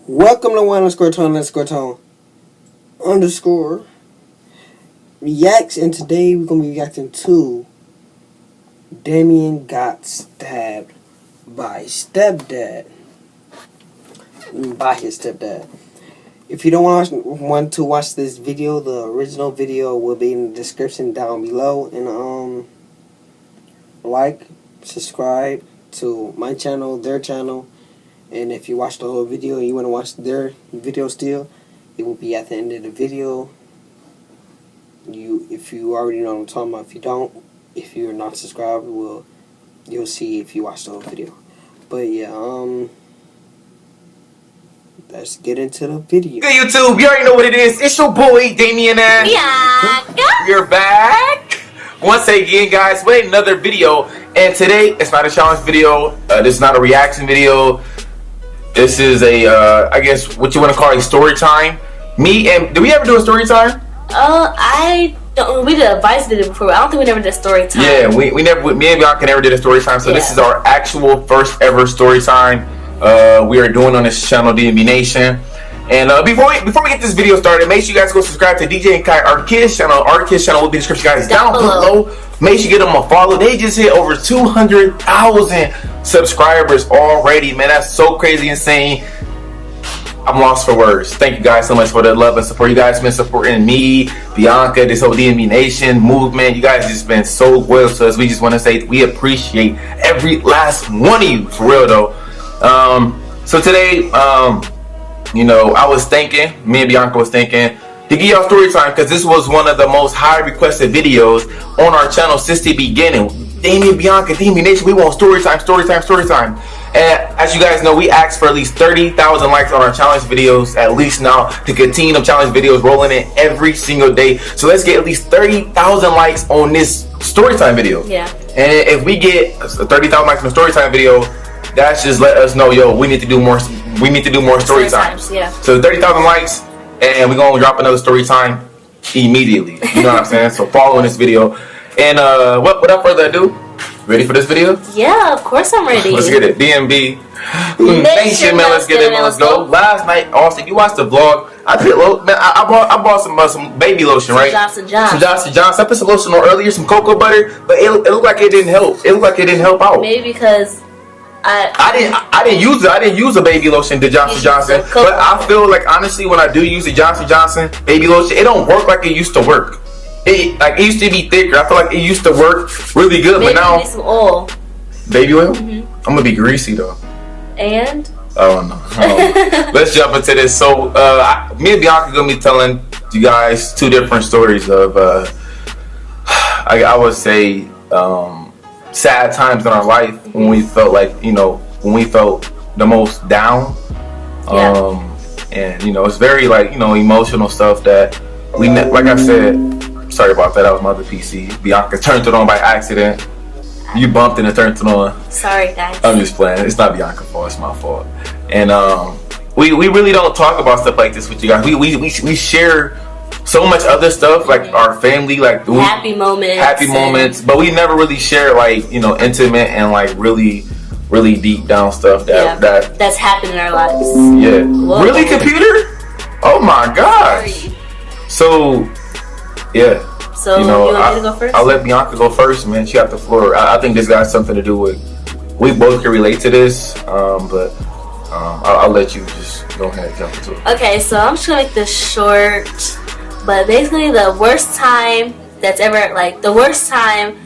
Welcome to _tone_tone underscore reacts, and today we're gonna be reacting to Damien got stabbed by his stepdad. If you don't want to watch this video, the original video will be in the description down below, and like, subscribe to my channel, their channel. And if you watch the whole video and you want to watch their video still, it will be at the end of the video. If you already know what I'm talking about. If you don't, if you're not subscribed, you'll see if you watch the whole video. But yeah, let's get into the video. Good YouTube, you already know what it is. It's your boy Damien and we're back once again, guys, with another video. And today it's not a challenge video. This is not a reaction video. This is a, I guess what you want to call a story time. Me and, did we ever do a story time? I don't. We did a Vice did it before. I don't think we never did a story time. Yeah, we never. Me and Bianca never did a story time. So yeah. This is our actual first ever story time. We are doing on this channel, DMB Nation. And before we get this video started, make sure you guys go subscribe to DJ and Kai, our kids channel. Our kids channel will be in the description, guys, down below. Make sure you get them a follow. They just hit over 200,000 subscribers already, man. That's so crazy, insane. I'm lost for words. Thank you guys so much for the love and support. You guys been supporting me, Bianca, this whole DMB Nation movement. You guys just been so loyal to us. We just want to say we appreciate every last one of you, for real though. So today, you know, I was thinking, me and Bianca was thinking to give y'all story time, because this was one of the most high requested videos on our channel since the beginning. Damien, Bianca, DMB Nation, we want story time. And as you guys know, we asked for at least 30,000 likes on our challenge videos, at least now, to continue the challenge videos rolling in every single day. So let's get at least 30,000 likes on this story time video. Yeah. And if we get 30,000 likes on the story time video, that's just let us know, yo, we need to do more. We need to do more story times. Yeah. So 30,000 likes, and we're gonna drop another story time immediately. You know what I'm saying? So follow in this video. And without further ado, ready for this video? Yeah, of course I'm ready. Let's get it. DMB Nation, man. Let's get it, man. Let's go. Last night, Austin, you watched the vlog. I bought some baby lotion, right? Some Johnson. I put some lotion on earlier, some cocoa butter, but it looked like it didn't help. It looked like it didn't help out. Maybe because I didn't use a baby lotion, the Johnson. But I feel like, honestly, when I do use the Johnson baby lotion, it don't work like it used to work. It used to be thicker. I feel like it used to work really good, maybe but now some oil. Baby oil? I'm gonna be greasy though. And oh no. Let's jump into this. So me and Bianca gonna be telling you guys two different stories of I would say sad times in our life when we felt like, you know, when we felt the most down. And you know, it's very, like, you know, emotional stuff that we, like I said, sorry about that, that was my other PC. Bianca turned it on by accident. You bumped it and turned it on. Sorry guys. I'm just playing. It's not Bianca's fault, it's my fault. And we really don't talk about stuff like this with you guys. We share so much other stuff, like our family, like happy moments, but we never really share, like, you know, intimate and like really deep down stuff that's happened in our lives. Yeah. Whoa. Really, computer? Oh my gosh. So yeah. So you know, you want me to go first? I'll let Bianca go first, man. She got the floor. I think this got something to do with, we both can relate to this, but I'll let you just go ahead and jump into it. Okay, so I'm just gonna make this short. But basically, the worst time that's ever, like, the worst time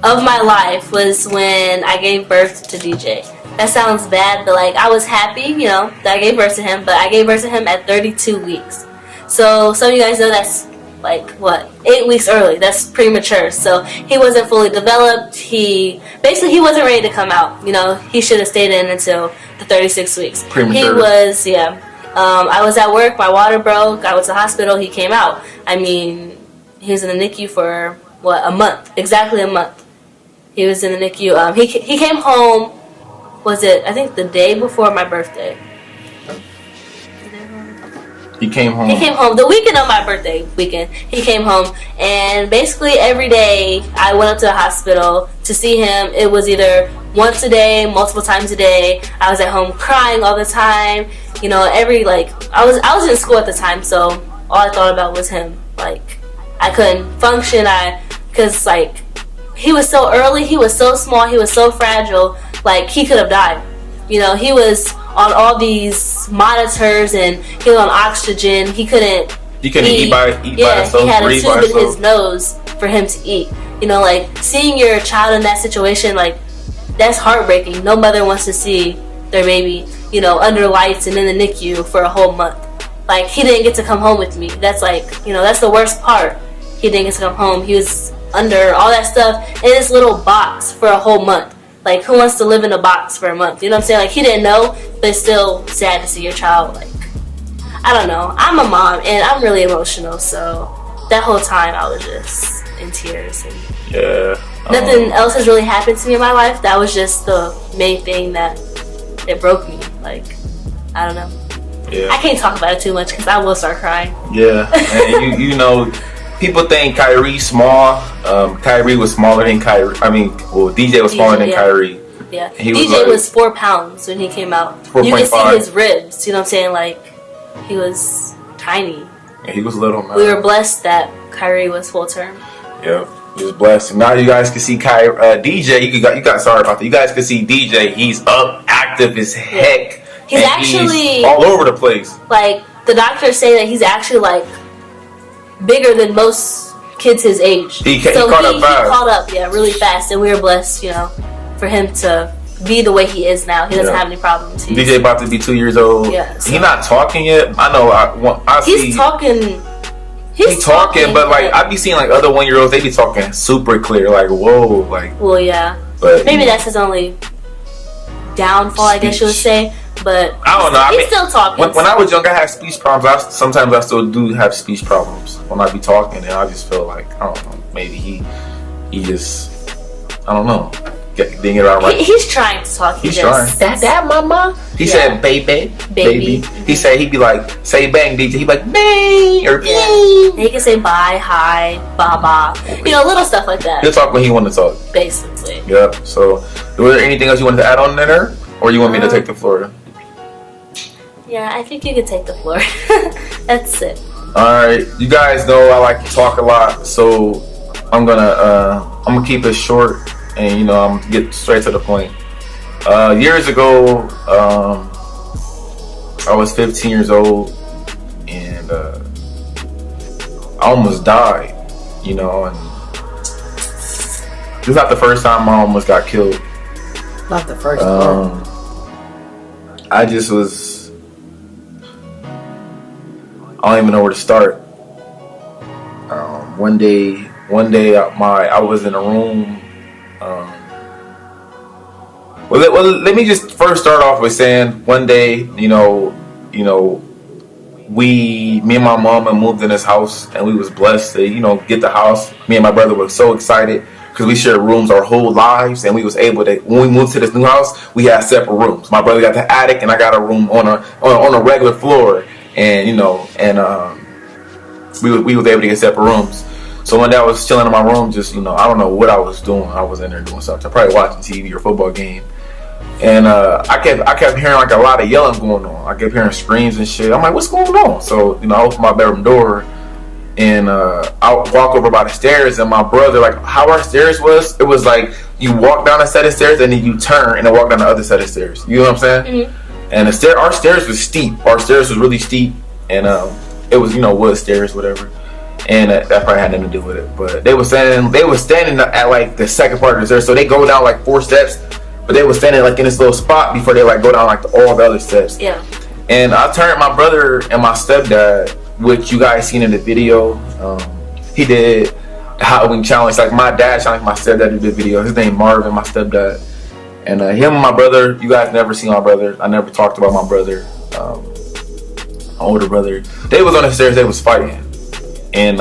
of my life was when I gave birth to DJ. That sounds bad, but, like, I was happy, you know, that I gave birth to him, but I gave birth to him at 32 weeks. So some of you guys know that's, like, what, 8 weeks early. That's premature. So he wasn't fully developed. He wasn't ready to come out. You know, he should have stayed in until the 36 weeks. Premature. He was, yeah. I was at work, my water broke, I went to the hospital, he came out. I mean, he was in the NICU for, what, a month, exactly a month. He was in the NICU. He came home, was it, I think the day before my birthday. He came home. He came home the weekend of my birthday weekend. He came home, and basically every day I went up to the hospital to see him. It was either once a day, multiple times a day. I was at home crying all the time. You know, I was in school at the time, so all I thought about was him. Like, I couldn't function. Because like, he was so early, he was so small, he was so fragile. Like, he could have died. You know, he was on all these monitors and he was on oxygen. He couldn't eat by himself. He had a tube in his nose for him to eat. You know, like, seeing your child in that situation, like, that's heartbreaking. No mother wants to see their baby, you know, under lights and in the NICU for a whole month. Like, he didn't get to come home with me. That's like, you know, that's the worst part. He didn't get to come home. He was under all that stuff in this little box for a whole month. Like, who wants to live in a box for a month? You know what I'm saying? Like, he didn't know, but it's still sad to see your child, like, I don't know. I'm a mom, and I'm really emotional, so that whole time I was just in tears. And nothing else has really happened to me in my life. That was just the main thing that it broke me. Like, I don't know. Yeah. I can't talk about it too much because I will start crying. Yeah, and you know, people think Kyrie's small. Kyrie was smaller than Kyrie. I mean, well, DJ was smaller than Kyrie. Yeah, DJ was 4 pounds when he came out. 4. You can see his ribs. You know what I'm saying? Like, he was tiny. Yeah, he was little, man. We were blessed that Kyrie was full term. Yeah, he was blessed. Now you guys can see DJ. You got sorry about that. You guys can see DJ. He's up, active as heck. He's actually all over the place. Like, the doctors say that he's actually like bigger than most kids his age. He caught up fast. He caught up, really fast, and we were blessed, you know, for him to be the way he is now. He doesn't have any problems. DJ about to be 2 years old. Yeah, so. He's not talking yet. I know. He's talking. He's talking, but like I be seeing like other 1-year-olds, they be talking super clear, like whoa, like. Well, yeah, but maybe that's his only downfall, I guess you would say. But I don't know. He's still talking. When I was young, I had speech problems. Sometimes I still do have speech problems when I be talking, and I just feel like I don't know. Maybe he just I don't know. Didn't get it out right. He's trying to talk. He's trying. That mama. He said baby. He said he'd be like say bang DJ. He'd be like bang or bang. He can say bye, hi, baba. You know, little stuff like that. He'll talk when he want to talk. Basically. Yep. So, was there anything else you wanted to add on there, or you want me to take the floor? Yeah, I think you can take the floor. That's it. Alright, you guys know I like to talk a lot, so I'm gonna keep it short and I'm gonna get straight to the point. Years ago, I was 15 years old and I almost died, and this is not the first time I almost got killed. Not the first time. I just was I don't even know where to start. One day, I was in a room. Well, let me just first start off with saying, one day, me and my mama moved in this house, and we was blessed to, get the house. Me and my brother were so excited because we shared rooms our whole lives, and we was able to. When we moved to this new house, we had separate rooms. My brother got the attic, and I got a room on a regular floor. And we was able to get separate rooms. So one day I was chilling in my room, just I don't know what I was doing. I was in there doing something, probably watching TV or football game. And I kept hearing like a lot of yelling going on. I kept hearing screams and shit. I'm like, what's going on? So I opened my bedroom door, and I walk over by the stairs, and my brother, like how our stairs was, it was like you walk down a set of stairs and then you turn and then walk down the other set of stairs. You know what I'm saying? Mm-hmm. And our stairs was steep. Our stairs was really steep, and it was wood stairs, whatever. And that probably had nothing to do with it. But they were standing at like the second part of the stairs, so they go down like 4 steps, but they were standing like in this little spot before they like go down like all the other steps. Yeah. And I turned my brother and my stepdad, which you guys seen in the video. He did a Halloween challenge. Like my dad challenged my stepdad to do the video. His name Marvin, my stepdad. And him and my brother, you guys never seen my brother. I never talked about my brother, my older brother. They was on the stairs, they was fighting. And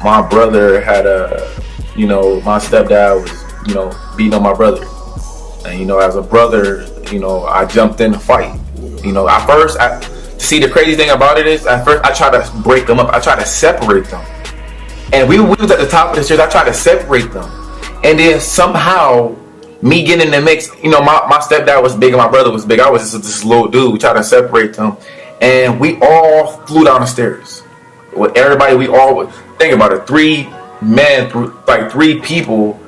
my brother had my stepdad was, beating on my brother. And, as a brother, I jumped in the fight. At first, see the crazy thing about it is, at first I tried to break them up. I tried to separate them. And we was at the top of the stairs, I tried to separate them. And then somehow me getting in the mix, you know, my stepdad was big and my brother was big. I was just this little dude. We tried to separate them, and we all flew down the stairs with everybody. We all think about it. 3 men, like 3 people.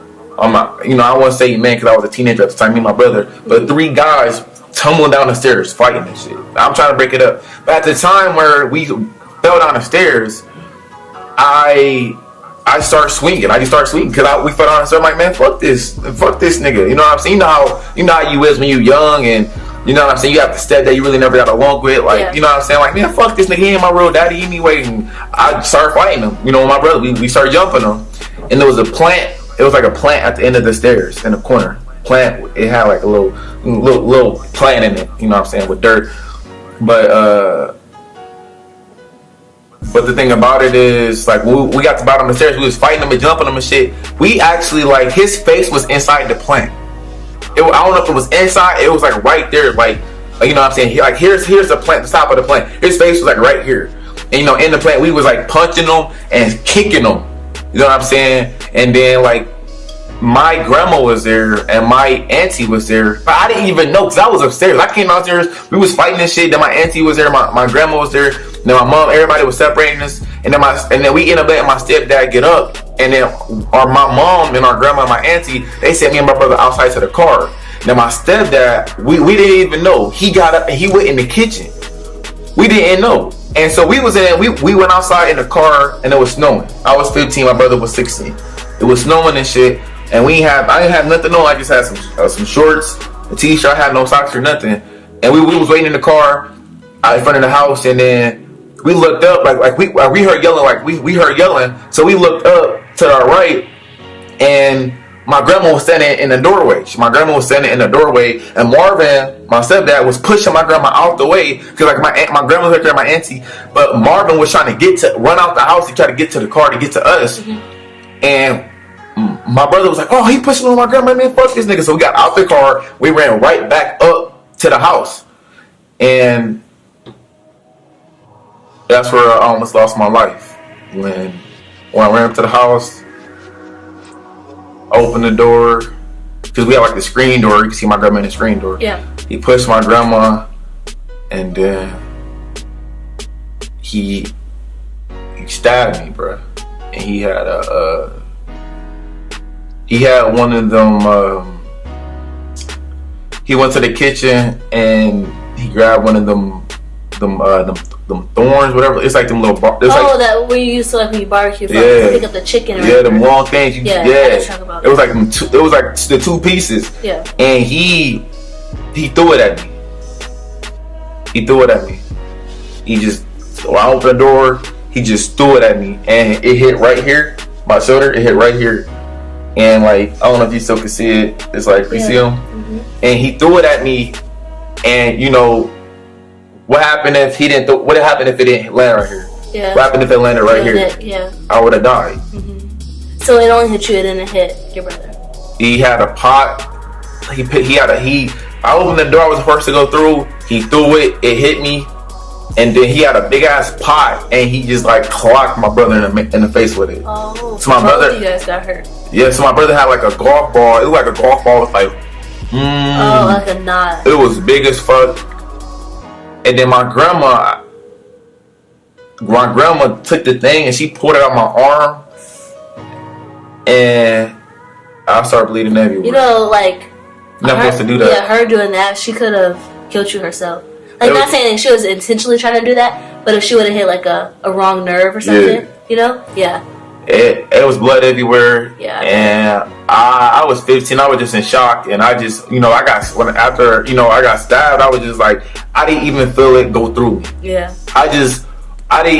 You know, I won't say men because I was a teenager at the time. Me and my brother, but 3 guys tumbling down the stairs, fighting and shit. I'm trying to break it up, but at the time where we fell down the stairs, I start swinging. I just start swinging because we fell down and I'm like, man, fuck this nigga. You know what I'm saying? You know how you is when you young, and you know what I'm saying. You have the step that you really never got along with, like yeah. You know what I'm saying? Like, man, fuck this nigga. He ain't my real daddy anyway. And I started fighting him. You know, with my brother, we started jumping him, and there was a plant. It was like a plant at the end of the stairs in the corner. Plant. It had like a little plant in it. You know what I'm saying, with dirt, But the thing about it is, like, we got to the bottom of the stairs, we was fighting them and jumping them and shit. We actually, like, his face was inside the plant. I don't know if it was inside, it was like right there, like you know what I'm saying? Here's the plant, the top of the plant. His face was like right here. And you know, in the plant, we was like punching them and kicking them. You know what I'm saying? And then like my grandma was there and my auntie was there, but I didn't even know because I was upstairs. I came downstairs, we was fighting this shit. Then my auntie was there, my grandma was there. Then my mom, everybody was separating us, and then we ended up letting my stepdad get up, and then my mom and our grandma and my auntie, they sent me and my brother outside to the car. Now my stepdad, we didn't even know. He got up and he went in the kitchen. We didn't know, and so we went outside in the car, and it was snowing. I was 15, my brother was 16. It was snowing and shit, and I didn't have nothing on. I just had some shorts, a t-shirt. I had no socks or nothing, and we was waiting in the car out in front of the house, and then we looked up, we heard yelling, we heard yelling. So we looked up to our right, and my grandma was standing in the doorway. My grandma was standing in the doorway, and Marvin, my stepdad, was pushing my grandma out the way because like my grandma was right there, my auntie, but Marvin was trying to run out the house to try to get to the car to get to us, and my brother was like, "Oh, he pushing on my grandma, man, fuck this nigga." So we got out the car, we ran right back up to the house, and that's where I almost lost my life. When I ran up to the house, opened the door, because we had like the screen door. You can see my grandma in the screen door. Yeah. He pushed my grandma, and then he stabbed me, bro. And he had one of them. He went to the kitchen and he grabbed one of them thorns, whatever. It's like them little that when you used to like when you barbecue, to pick up the chicken. Yeah, them long things. It was like them it was like the 2 pieces. Yeah. And he threw it at me. When I opened the door, he just threw it at me, and it hit right here, my shoulder. It hit right here, and like I don't know if you still can see it. It's like you see him, and he threw it at me, and you know. What happened if he didn't? What happened if it didn't land right here? Yeah. What happened if it landed right here? I would have died. So it only hit you. It didn't hit your brother. He had a pot. I opened the door. I was the first to go through. He threw it. It hit me, and then he had a big ass pot, and he just like clocked my brother in the face with it. Oh. So my brother. You guys got hurt. Yeah. So my brother had like a golf ball. It was like a golf ball with like. Like a knot. It was big as fuck. And then my grandma took the thing and she pulled it out my arm, and I started bleeding everywhere. You know, like you're not supposed to do that. Yeah, her doing that, she could have killed you herself. Like, not saying that she was intentionally trying to do that, but if she would have hit like a wrong nerve or something, you know, It was blood everywhere. Yeah. And I was 15. I was just in shock, and I just, you know, after I got stabbed, I was just like, I didn't even feel it go through me. Yeah. I didn't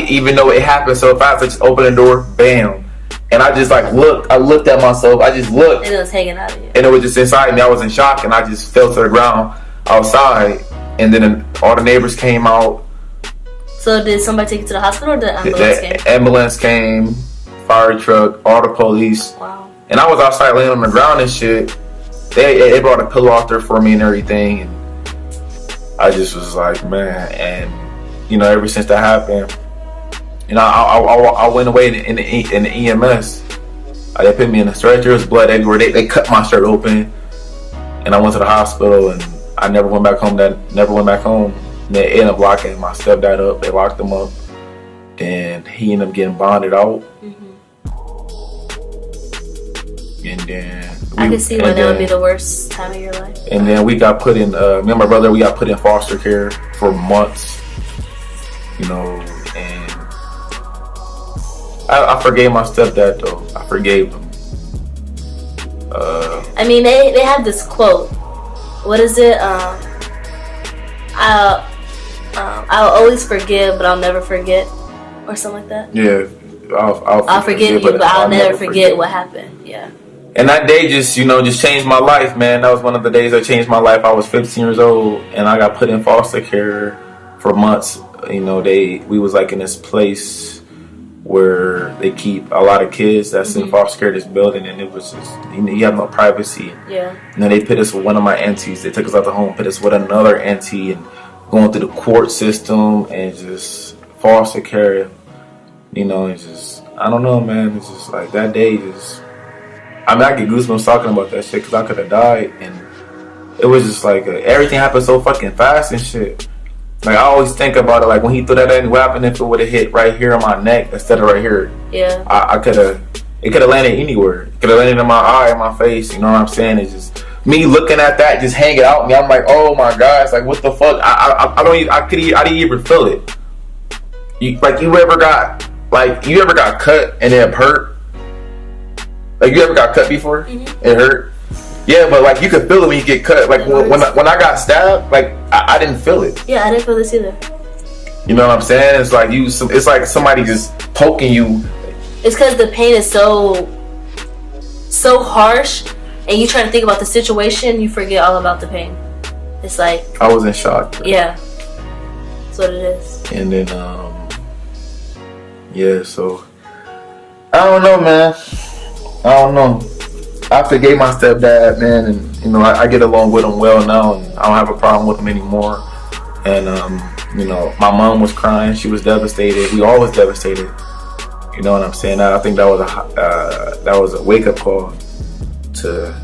even know it happened so fast. I just opened the door, bam, and I just like looked. I looked at myself. I just looked, and it was hanging out of you. And it was just inside me. I was in shock, and I just fell to the ground outside. And then all the neighbors came out. So did somebody take you to the hospital, or the ambulance came? The ambulance came. Fire truck, all the police. Wow. And I was outside laying on the ground and shit. They brought a pillow out there for me and everything, and I just was like, man. And you know, ever since that happened, and I went away in the EMS. They put me in a stretcher. There was blood everywhere. They cut my shirt open. and I went to the hospital, and I never went back home. And they ended up locking my stepdad up. They locked him up, and he ended up getting bonded out. And then I can see why that would be the worst time of your life. And then we got put in. Me and my brother, we got put in foster care for months. You know, and I forgave my stepdad though. I forgave him. I mean, they have this quote. What is it? I'll always forgive, but I'll never forget, or something like that. Yeah, I'll forgive you, but I'll never forget what happened. Yeah. And that day just changed my life, man. That was one of the days that changed my life. I was 15 years old, and I got put in foster care for months. You know, we was like in this place where they keep a lot of kids that's in foster care, this building, and it was just, you have no privacy. Yeah. And then they put us with one of my aunties. They took us out the home, put us with another auntie, and going through the court system and just foster care. You know, it's just, I don't know, man. It's just like that day just, I mean, I get goosebumps talking about that shit because I could have died, and it was just like everything happened so fucking fast and shit. Like, I always think about it, like when he threw that at me, what happened if it would have hit right here on my neck instead of right here? Yeah. It could have landed anywhere. It could have landed in my eye, in my face. You know what I'm saying? It's just me looking at that, just hanging out me. I'm like, oh my god, it's like, what the fuck? I didn't even feel it. You ever got cut and it hurt? Like, you ever got cut before? It hurt. Yeah, but like you could feel it when you get cut. Like when I got stabbed, like I didn't feel it. Yeah, I didn't feel this either. You know what I'm saying? It's like it's like somebody just poking you. It's because the pain is so harsh, and you try to think about the situation, you forget all about the pain. It's like I was in shock. Bro. Yeah, that's what it is. And then yeah, so I don't know, man. I don't know. I forgave my stepdad, man, and you know I get along with him well now, and I don't have a problem with him anymore. And you know, my mom was crying; she was devastated. We all was devastated. You know what I'm saying? I think that was a wake up call to,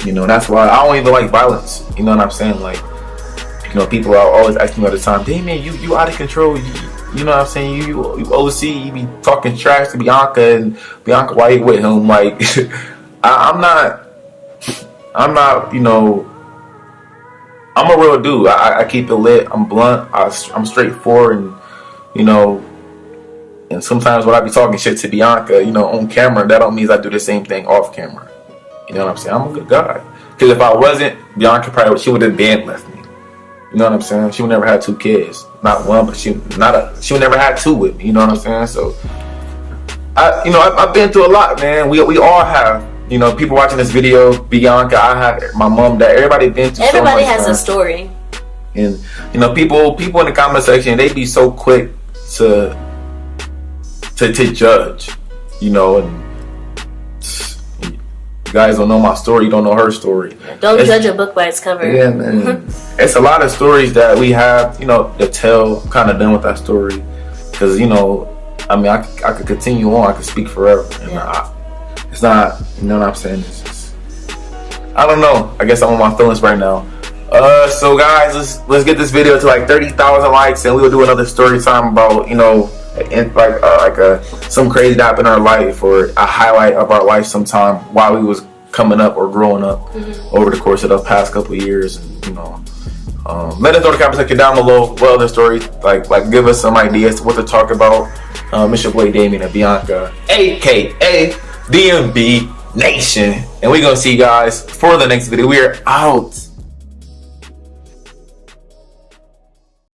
you know. That's why I don't even like violence. You know what I'm saying? Like, you know, people are always asking me all the time, "Damien, you out of control." You know what I'm saying? You OC, you be talking trash to Bianca, and Bianca, why you with him? Like, I'm not, you know, I'm a real dude. I keep it lit. I'm blunt. I'm straightforward, and, you know, and sometimes when I be talking shit to Bianca, you know, on camera, that don't mean I do the same thing off camera. You know what I'm saying? I'm a good guy. Because if I wasn't, Bianca she would have been left me. You know what I'm saying? She would never had 2 kids. Not one, but she would never had 2 with me. You know what I'm saying? So, I've been through a lot, man. We all have. You know, people watching this video, Bianca, I have my mom, dad, everybody been through Everybody so much, has man. a story. And, you know, people in the comment section, they be so quick to judge, you know, and you guys don't know my story, you don't know her story. Don't judge a book by its cover. Yeah, man. It's a lot of stories that we have, you know, to tell. I'm kind of done with that story. Because, you know, I mean, I could continue on. I could speak forever. And it's not, you know what I'm saying? It's just, I don't know. I guess I'm on my feelings right now. So guys, let's get this video to like 30,000 likes, and we'll do another story time about, you know, some crazy that happened in our life, or a highlight of our life sometime while we was coming up or growing up over the course of the past couple of years. And, you know, let us know in the comment section down below what other stories, like give us some ideas to what to talk about. It's your boy Damien and Bianca, aka DMB Nation, and we're gonna see you guys for the next video. We are out.